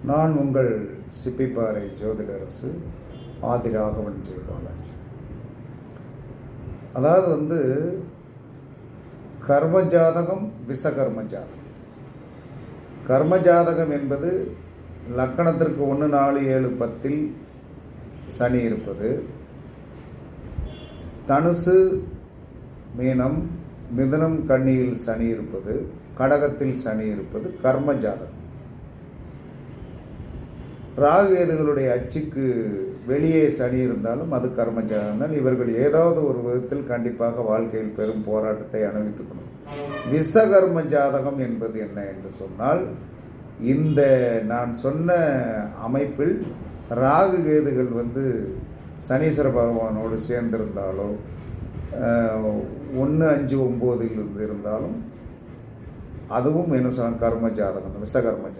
நான் உங்கள் சிப்பிப்பாறை ஜோதிடரசு ஆதிராகவன் ஜெயபாலாஜி. அதாவது கர்மஜாதகம் விசகர்ம ஜாதகம். கர்மஜாதகம் என்பது லக்கணத்திற்கு 1, 4, 7, 10 சனி இருப்பது, தனுசு மீனம் மிதுனம் கன்னியில் சனி இருப்பது, கடகத்தில் சனி இருப்பது கர்ம ஜாதகம். ராகுகேதுகளுடைய அச்சுக்கு வெளியே சனி இருந்தாலும் அது கர்ம ஜாதகம் தான். இவர்கள் ஏதாவது ஒரு விதத்தில் கண்டிப்பாக வாழ்க்கையில் பெரும் போராட்டத்தை அனுபவித்துக்கணும். விஸ்வகர்ம ஜாதகம் என்பது என்ன என்று சொன்னால், இந்த நான் சொன்ன அமைப்பில் ராகுகேதுகள் சனீஸ்வர பகவானோடு சேர்ந்திருந்தாலோ 1, 5, 9 இருந்தாலும் அதுவும் என்ன சொன்ன கர்ம ஜாதகம், விஸ்வகர்ம ஜாதகம்.